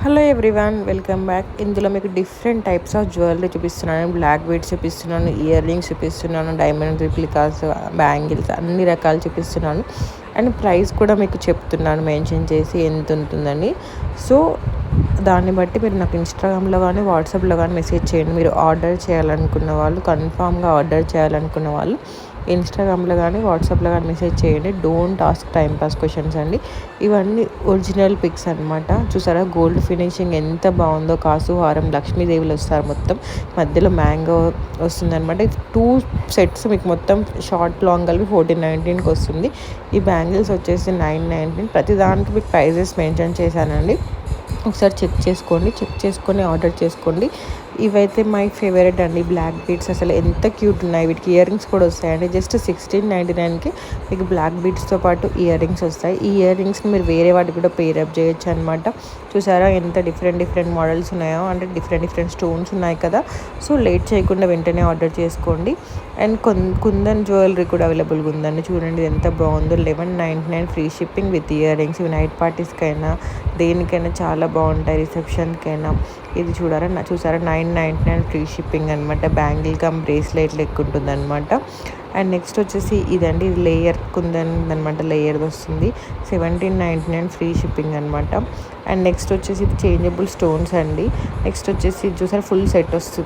Hello everyone, welcome back. ఇందులో మీకు different types of jewellery చూపిస్తున్నాను. బ్లాక్ బీడ్స్ చూపిస్తున్నాను, ఇయర్ రింగ్స్ చూపిస్తున్నాను, డైమండ్ రిప్లికాస్, బ్యాంగిల్స్, అన్ని రకాలు చూపిస్తున్నాను. అండ్ ప్రైస్ కూడా మీకు చెప్తున్నాను మెన్షన్ చేసి ఎంత ఉంటుందని. సో దాన్ని బట్టి మీరు నాకు ఇన్స్టాగ్రామ్లో కానీ వాట్సాప్లో కానీ మెసేజ్ చేయండి. మీరు ఆర్డర్ చేయాలనుకున్న వాళ్ళు, కన్ఫామ్గా ఆర్డర్ చేయాలనుకున్న వాళ్ళు ఇన్స్టాగ్రామ్లో కానీ వాట్సాప్లో కానీ మెసేజ్ చేయండి. Don't ask time pass questions అండి. ఇవన్నీ ఒరిజినల్ పిక్స్ అనమాట. చూసారా గోల్డ్ ఫినిషింగ్ ఎంత బాగుందో. కాసు హారం, లక్ష్మీదేవులు వస్తారు, మొత్తం మధ్యలో మ్యాంగో వస్తుందన్నమాట. 2 సెట్స్ మీకు మొత్తం షార్ట్ లాంగ్ కలిపి 1419కి వస్తుంది. ఈ బ్యాంగిల్స్ వచ్చేసి 919. ప్రతి దానికి మీకు ప్రైజెస్ మెన్షన్ చేశానండి. ఒకసారి చెక్ చేసుకొని ఆర్డర్ చేసుకోండి. ఇవైతే మై ఫేవరెట్ అండి, బ్లాక్ బీడ్స్. అసలు ఎంత క్యూట్ ఉన్నాయి. వీటికి ఇయర్ రింగ్స్ కూడా వస్తాయండి. జస్ట్ 1699కి మీకు బ్లాక్ బీడ్స్తో పాటు ఇయర్ రింగ్స్ వస్తాయి. ఈ ఇయర్ రింగ్స్ని మీరు వేరే వాటికి కూడా పేరప్ చేయొచ్చు అనమాట. చూసారా ఎంత డిఫరెంట్ మోడల్స్ ఉన్నాయో, అంటే డిఫరెంట్ స్టోన్స్ ఉన్నాయి కదా. సో లేట్ చేయకుండా వెంటనే ఆర్డర్ చేసుకోండి. అండ్ కుందన్ జ్యువెలరీ కూడా అవైలబుల్గా ఉందండి. చూడండి ఎంత బాగుందో. 1199 free shipping with ear rings. ఇవి నైట్ పార్టీస్కైనా దేనికైనా చాలా బాగుంటాయి, రిసెప్షన్కైనా. ఇది చూసారా 999 ఫ్రీ షిప్పింగ్ అనమాట. బ్యాంగిల్ కమ్ బ్రేస్లెట్ లెక్క ఉంటుంది అనమాట. అండ్ నెక్స్ట్ వచ్చేసి ఇదండి, ఇది లేయర్ కుందన్ అనమాట. లేయర్ వస్తుంది. 1799 ఫ్రీ షిప్పింగ్ అనమాట. అండ్ నెక్స్ట్ వచ్చేసి ఇది చేంజబుల్ స్టోన్స్ అండి. నెక్స్ట్ వచ్చేసి చూసారా ఫుల్ సెట్ వస్తుంది.